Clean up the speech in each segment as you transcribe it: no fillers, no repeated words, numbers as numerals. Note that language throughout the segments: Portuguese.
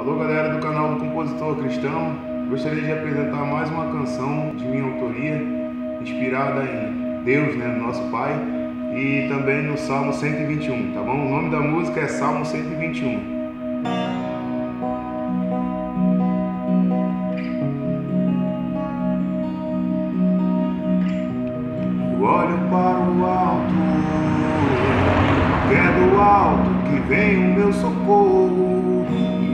Alô galera do canal do Compositor Cristão, gostaria de apresentar mais uma canção de minha autoria, inspirada em Deus, nosso Pai, e também no Salmo 121, tá bom? O nome da música é Salmo 121. Eu olho para o alto, que é do alto que vem o meu socorro.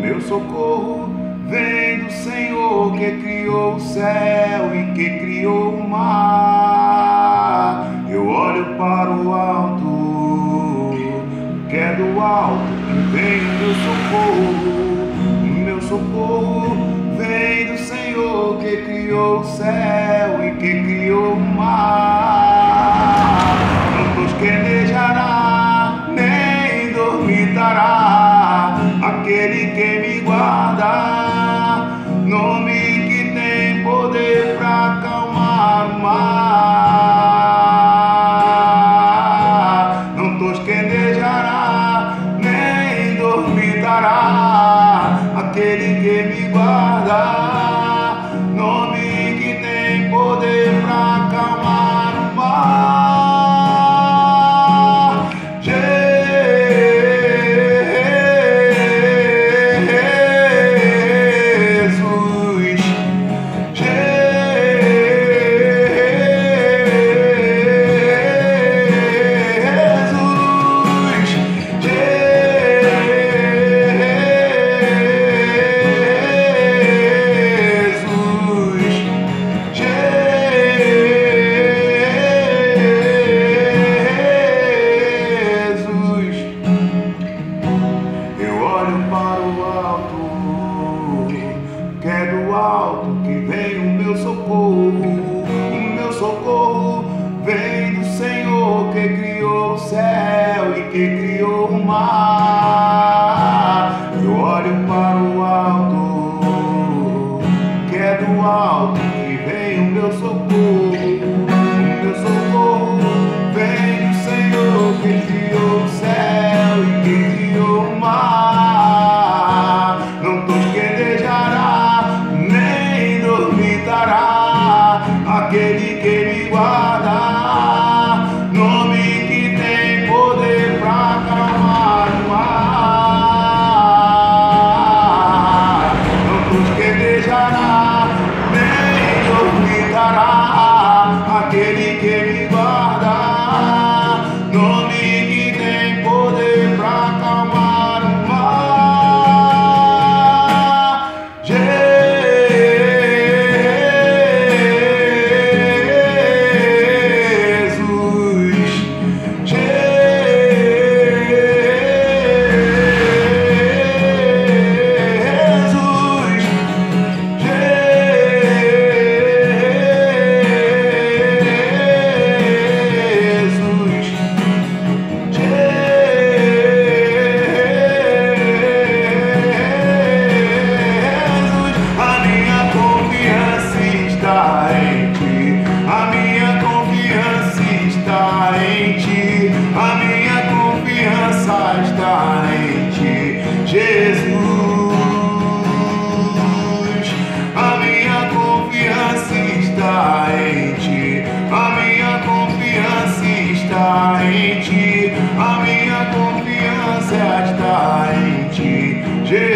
Meu socorro vem do Senhor que criou o céu e que criou o mar. Eu olho para o alto, que é do alto que vem o meu socorro. O meu socorro vem do Senhor que criou o céu e que criou o mar. Não tosquenejará, nem dormitará aquele que me guarda, nome que tem poder para acalmar o mar. Não tosquenejará, nem dormitará aquele que me guarda, nome que tem poder para acalmar o mar. Que é do alto que vem o meu socorro. O meu socorro vem do Senhor que criou o céu e que criou o mar. Eu olho para o alto, que é do alto que vem o meu socorro. O meu socorro vem do Senhor que criou o céu e que criou o mar. Não tosquenejará, nem dormitará aquele que me guarda, nome que tem poder para acalmar o mar. Não tosquenejará, nem dormitará aquele que me guarda, nome que tem poder para acalmar o mar.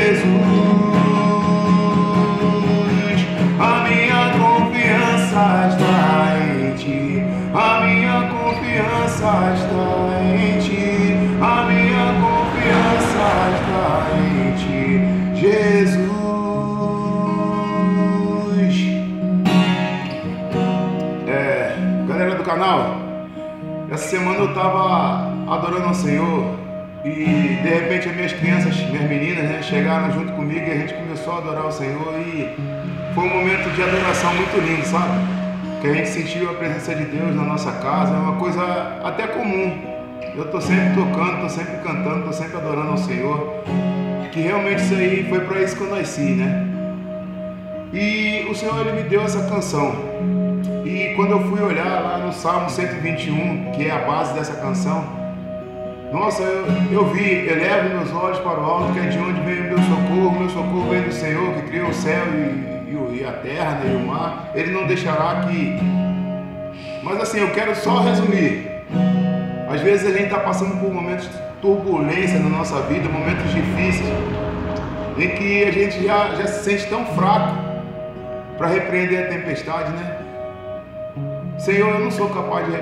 Jesus, a minha confiança está em ti, a minha confiança está em ti, a minha confiança está em ti, Jesus. Galera do canal, essa semana eu estava adorando ao Senhor. E de repente as minhas crianças, minhas meninas, chegaram junto comigo e a gente começou a adorar o Senhor. E foi um momento de adoração muito lindo, sabe? Que a gente sentiu a presença de Deus na nossa casa, é uma coisa até comum. Eu estou sempre tocando, estou sempre cantando, estou sempre adorando ao Senhor. Que realmente isso aí foi para isso que eu nasci, E o Senhor, Ele me deu essa canção. E quando eu fui olhar lá no Salmo 121, que é a base dessa canção, nossa, eu vi, elevo meus olhos para o alto, que é de onde vem o meu socorro socorro vem do Senhor, que criou o céu e a terra, né, e o mar. Ele não deixará que... Mas assim, eu quero só resumir. Às vezes a gente está passando por momentos de turbulência na nossa vida, momentos difíceis, em que a gente já se sente tão fraco para repreender a tempestade, né? Senhor, eu não sou capaz de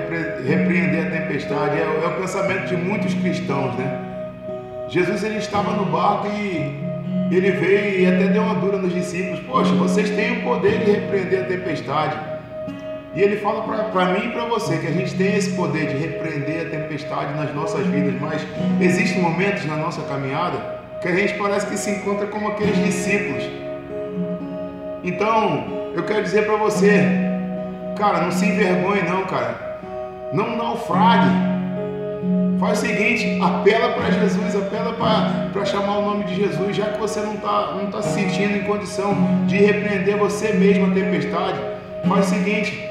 repreender a tempestade. É o pensamento de muitos cristãos, né? Jesus, ele estava no barco e ele veio e até deu uma dura nos discípulos. Poxa, vocês têm o poder de repreender a tempestade. E ele fala para mim e para você que a gente tem esse poder de repreender a tempestade nas nossas vidas, mas existem momentos na nossa caminhada que a gente parece que se encontra como aqueles discípulos. Então, eu quero dizer para você, cara, não se envergonhe não, cara. Não naufrague. Faz o seguinte, apela para Jesus, apela para chamar o nome de Jesus, já que você não tá se sentindo em condição de repreender você mesmo a tempestade. Faz o seguinte,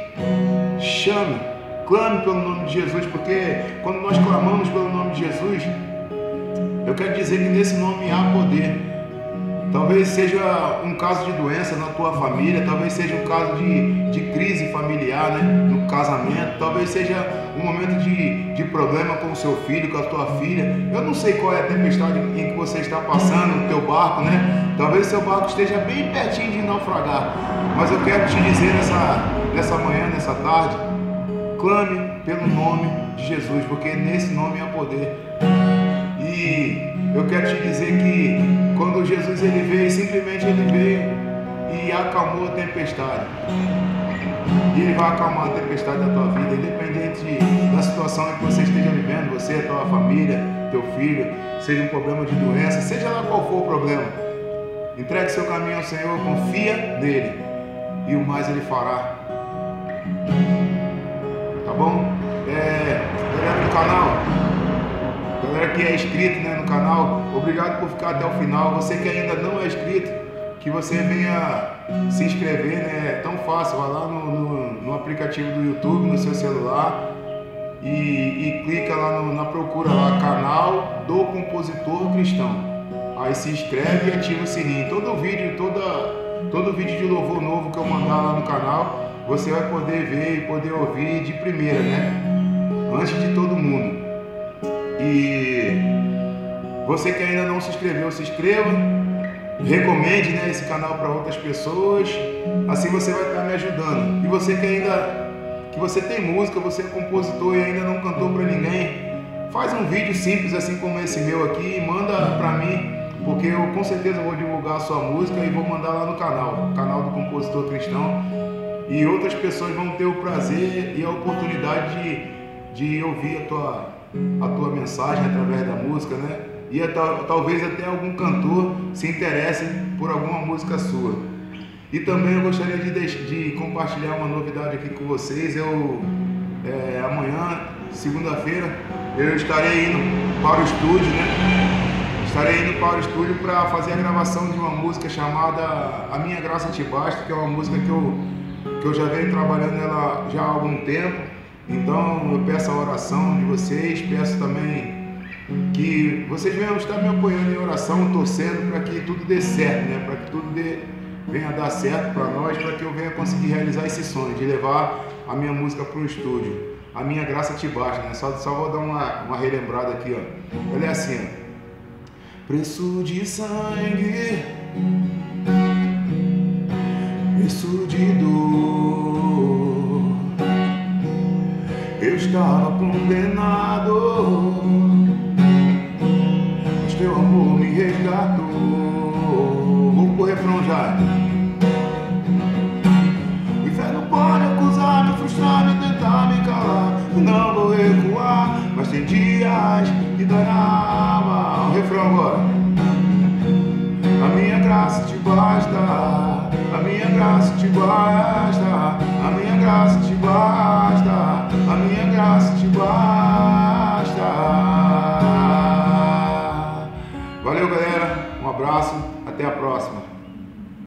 chame, clame pelo nome de Jesus, porque quando nós clamamos pelo nome de Jesus, eu quero dizer que nesse nome há poder. Talvez seja um caso de doença na tua família, talvez seja um caso de crise familiar, né, no casamento, talvez seja um momento de problema com o seu filho, com a tua filha. Eu não sei qual é a tempestade em que você está passando no teu barco, né? Talvez o seu barco esteja bem pertinho de naufragar, mas eu quero te dizer nessa manhã, nessa tarde, clame pelo nome de Jesus, porque nesse nome há poder. E eu quero te dizer que quando Jesus ele veio, simplesmente ele veio e acalmou a tempestade. E ele vai acalmar a tempestade da tua vida, independente da situação em que você esteja vivendo, você, a tua família, teu filho, seja um problema de doença, seja lá qual for o problema. Entregue seu caminho ao Senhor, confia nele e o mais ele fará. Tá bom? Galera do canal, galera que é inscrito, né, no canal, obrigado por ficar até o final. Você que ainda não é inscrito, que você venha se inscrever, né? É tão fácil, vai lá no aplicativo do YouTube, no seu celular e clica lá na procura lá, canal do Compositor Cristão. Aí se inscreve e ativa o sininho. Todo vídeo de louvor novo que eu mandar lá no canal, você vai poder ver e poder ouvir de primeira, né? Antes de todo mundo. E você que ainda não se inscreveu, se inscreva. Recomende, né, esse canal para outras pessoas. Assim você vai estar me ajudando. E você que você tem música, você é compositor e ainda não cantou para ninguém, faz um vídeo simples assim como esse meu aqui e manda para mim, porque eu com certeza vou divulgar a sua música e vou mandar lá no canal do Compositor Cristão. E outras pessoas vão ter o prazer e a oportunidade de ouvir a tua mensagem através da música, né? E talvez até algum cantor se interesse por alguma música sua. E também eu gostaria de compartilhar uma novidade aqui com vocês. Amanhã, segunda-feira, eu estarei indo para o estúdio, né? Estarei indo para o estúdio para fazer a gravação de uma música chamada A Minha Graça Te Basta, que é uma música que eu já venho trabalhando nela já há algum tempo. Então eu peço a oração de vocês, peço também que vocês venham estar me apoiando em oração, torcendo para que tudo dê certo, né? Para que tudo venha dar certo para nós, para que eu venha conseguir realizar esse sonho de levar a minha música para o estúdio. A Minha Graça Te Basta, né? Só vou dar uma relembrada aqui, ó. Ela é assim, ó. Preço de sangue, preço de dor, eu estava condenado, mas teu amor me resgatou. Vamos pro refrão já. O inferno pode acusar, me frustrar, me tentar, me calar. Não vou recuar, mas tem dias que dói na alma. O refrão agora. A minha graça te basta, a minha graça te basta.